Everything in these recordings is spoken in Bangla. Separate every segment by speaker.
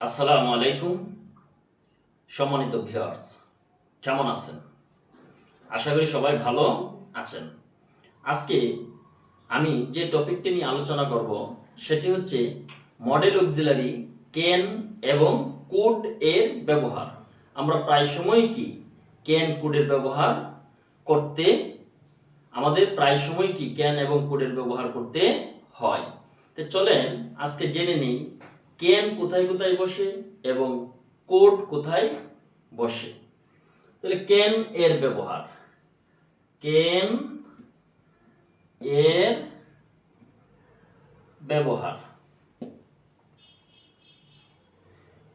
Speaker 1: আসসালামু আলাইকুম সম্মানিত ভিউয়ার্স, কেমন আছেন? আশা করি সবাই ভালো আছেন। আজকে আমি যে টপিকটি নিয়ে আলোচনা করব সেটি হচ্ছে মডেল অক্সিলারি ক্যান এবং কোড এর ব্যবহার। আমরা প্রায় সময় কি ক্যান কোডের ব্যবহার করতে আমাদের প্রায় সময় কি ক্যান এবং কোডের ব্যবহার করতে হয়। তো চলেন আজকে জেনে নিই ক্যান কোথায় কোথায় বসে এবং কোড কোথায় বসে। তাহলে ক্যান এর ব্যবহার। ক্যান এর ব্যবহার,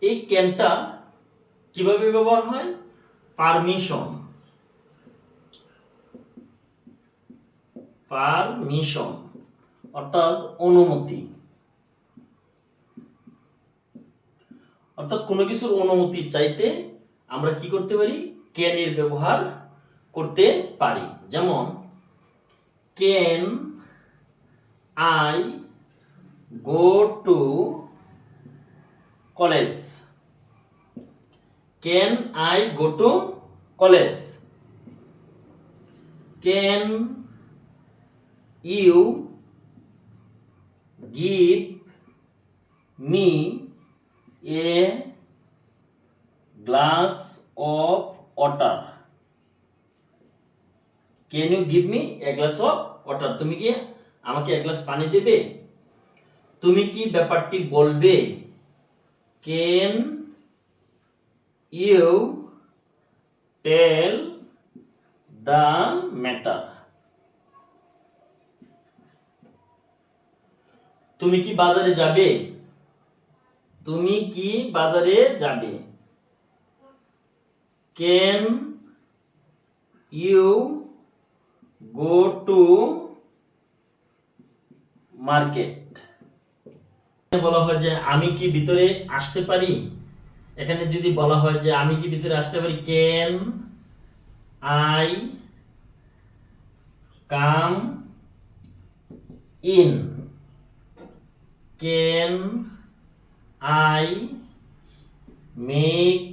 Speaker 1: এই ক্যানটা কিভাবে ব্যবহার হয়? পারমিশন পারমিশন অর্থাৎ অনুমতি, অর্থাৎ কোনো কিছুর অনুমতি চাইতে আমরা কি করতে পারি? ক্যান এর ব্যবহার করতে পারি। যেমন can I go to college, can I go to college. Can you give me a glass of water, can you give me a glass of water, তুমি কি আমাকে এক গ্লাস পানি দেবে? তুমি কি ব্যাপারটি বলবে? Can you tell the matter, তুমি কি বাজারে যাবে? তুমি কি বাজারে যাবে? Can you go to market, বলা হয় যে আমি কি ভিতরে আসতে পারি। এখানে যদি বলা হয় যে আমি কি ভিতরে আসতে পারি, can I come in, can I make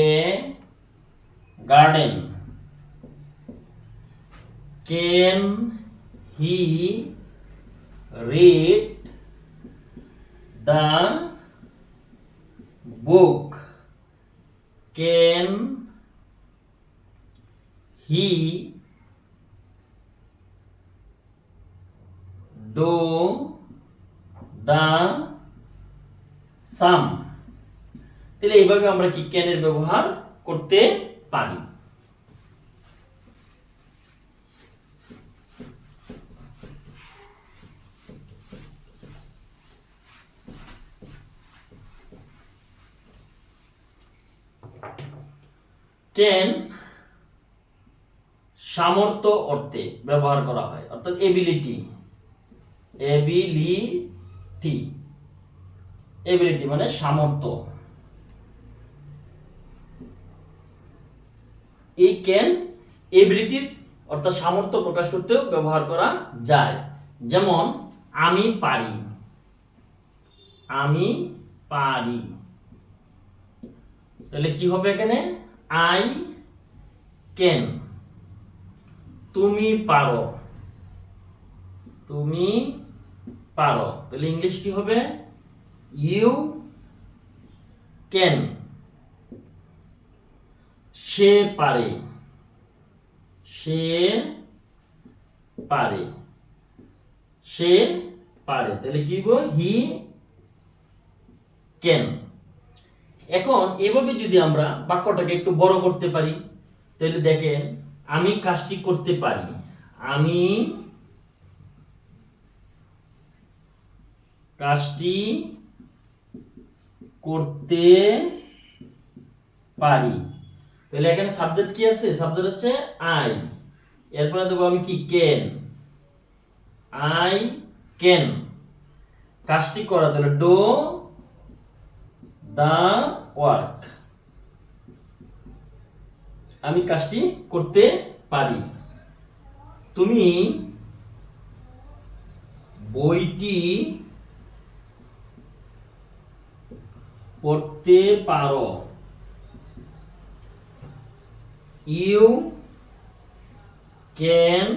Speaker 1: a garden, can he read the book, can he do the sum। তাহলে এইভাবে আমরা কি ক্যান এর ব্যবহার করতে পারি। ক্যান সামর্থ্য অর্থে ব্যবহার করা হয়, অর্থাৎ এবিলিটি, এবিলিটি, এবিলিটি মানে সামর্থ্য। এই ক্যান এবিলিটির অর্থাৎ সামর্থ্য প্রকাশ করতেও ব্যবহার করা যায়। যেমন আমি পারি, আমি পারি, তাহলে কি হবে এখানে? I can. তুমি পারো, তুমি পারো, তাহলে ইংলিশ কি হবে? You can. সে পারে, সে পারে, সে পারে, তাহলে কি হবে? He can. এখন এভাবে যদি আমরা বাক্যটাকে একটু বড় করতে পারি, তাহলে দেখেন আমি কাজটি করতে পারি, আমি কাজটি করতে পারি। তাহলে এখানে সাবজেক্ট কি আছে? সাবজেক্ট হচ্ছে আই, এরপরে দেবো আমি কি? Can, I can. কাজটি করা, তাহলে ডু দা ওয়ার্ক, আমি কাজটি করতে পারি। তুমি বইটি পড়তে পারো। You can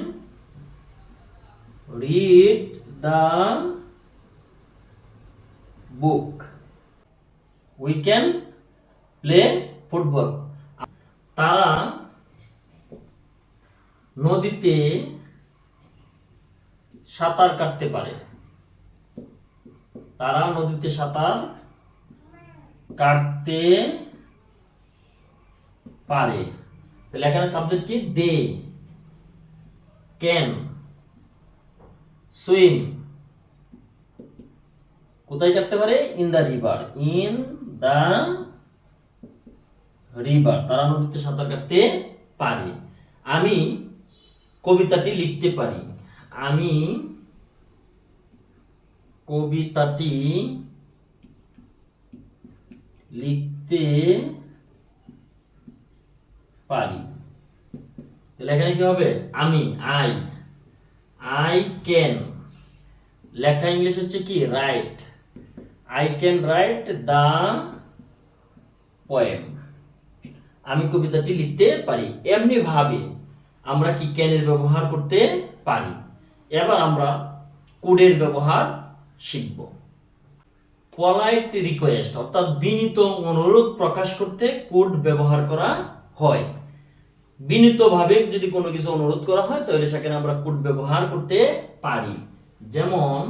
Speaker 1: read the book. We can play football. তারা নদীতে সাঁতার কাটতে পারে। তারা নদীতে সাঁতার কাটতে পারে। তাহলে এখানে সাবজেক্ট কি? They can swim. কোথায় কাটতে পারে? In the river. In the river. তারা নদীতে সাঁতার কাটতে পারে। আমি কবিতাটি লিখতে পারি। আমি কবিতাটি লিখতে পারি। তাহলে এখানে কি হবে? আমি আই ক্যান। লেখা ইংলিশ হচ্ছে কি? Right. I can write the poem. আমি কবিতাটি লিখতে পারি। এমনি ভাবে আমরা কি ক্যানের ব্যবহার করতে পারি। এবার আমরা কুডের ব্যবহার শিখব। পলাইট রিকোয়েস্ট অর্থাৎ বিনীত অনুরোধ প্রকাশ করতে কুড ব্যবহার করা হয়। বিনীতভাবে যদি কোনো কিছু অনুরোধ করা হয় তাহলে সেখানে আমরা কুড ব্যবহার করতে পারি। যেমন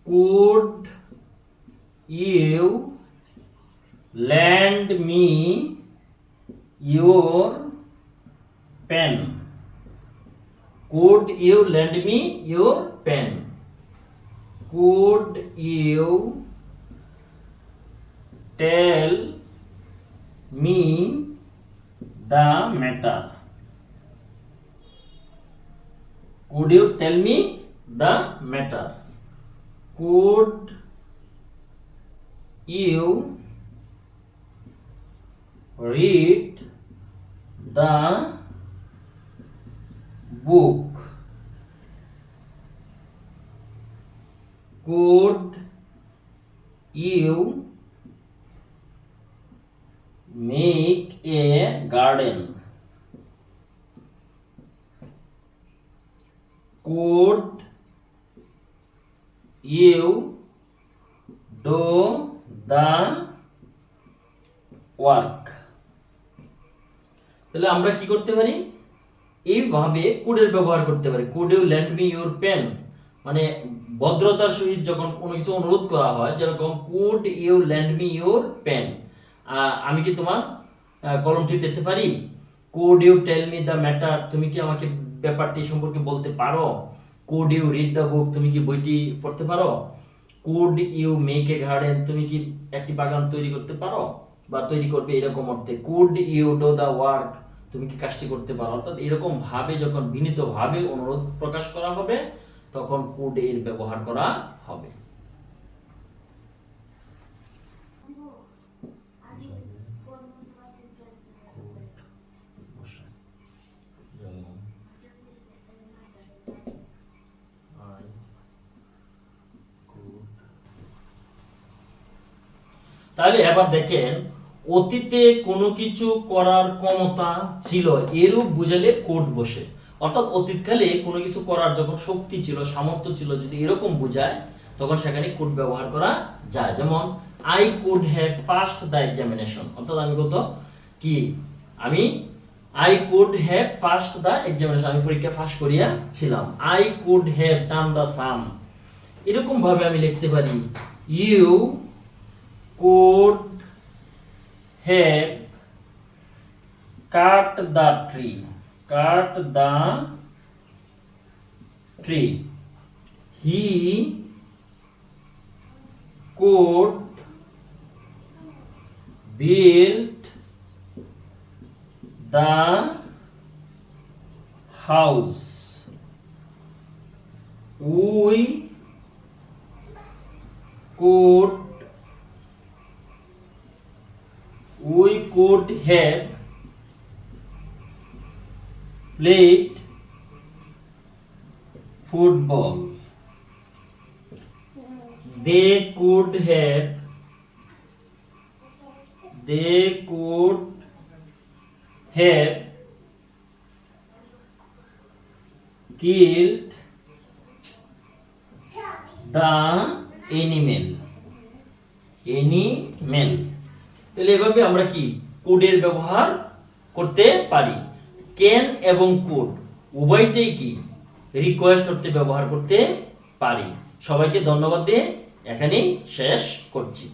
Speaker 1: could you lend me your pen? Could you lend me your pen? Could you tell me the matter? Could you tell me the matter? Could you read the book? Could you make a garden? Could you do the work? তাহলে আমরা কি করতে পারি? এইভাবে কুডের ব্যবহার করতে পারি। Could you lend me your pen, মানে ভদ্রতার সহিত যখন কোনো কিছু অনুরোধ করা হয়, যেরকম could you lend me your pen, আমি কি তোমার কলমটি পেতে পারি। Could you tell me the matter, তুমি কি আমাকে ব্যাপারটি সম্পর্কে বলতে পারো। Could you read the book, তুমি কি বইটি পড়তে পারো। Could you make a garden, তুমি কি একটি বাগান তৈরি করতে পারো বা তৈরি করবে, এরকম অর্থে। Could you do the work, তুমি কি কাজটি করতে পারো। অর্থাৎ এরকম ভাবে যখন বিনীত ভাবে অনুরোধ প্রকাশ করা হবে তখন কুড এর ব্যবহার করা হবে। তাহলে এবার দেখেন, অতীতে কোনো কিছু করার ক্ষমতা ছিল এরূপ বুঝালে কোড বসে। অর্থাৎ অতীতকালে কোনো কিছু করার যখন শক্তি ছিল, সামর্থ্য ছিল, যদি এরকম বোঝায় তখন সেখানে কোড ব্যবহার করা যায়। যেমন I could have passed the examination, অর্থাৎ আমি I could have passed the examination, আমি পরীক্ষা পাস করিয়া ছিলাম। I could have done the sum, এরকম ভাবে আমি লিখতে পারি you could have cut the tree. He could build the house. We could have played football. They could have they could have killed the animal. তাহলে এভাবে আমরা কি কুডের ব্যবহার করতে পারি। ক্যান এবং কুড উভয়টাই কি রিকোয়েস্ট করতে ব্যবহার করতে পারি। সবাইকে ধন্যবাদ দিয়ে এখানেই শেষ করছি।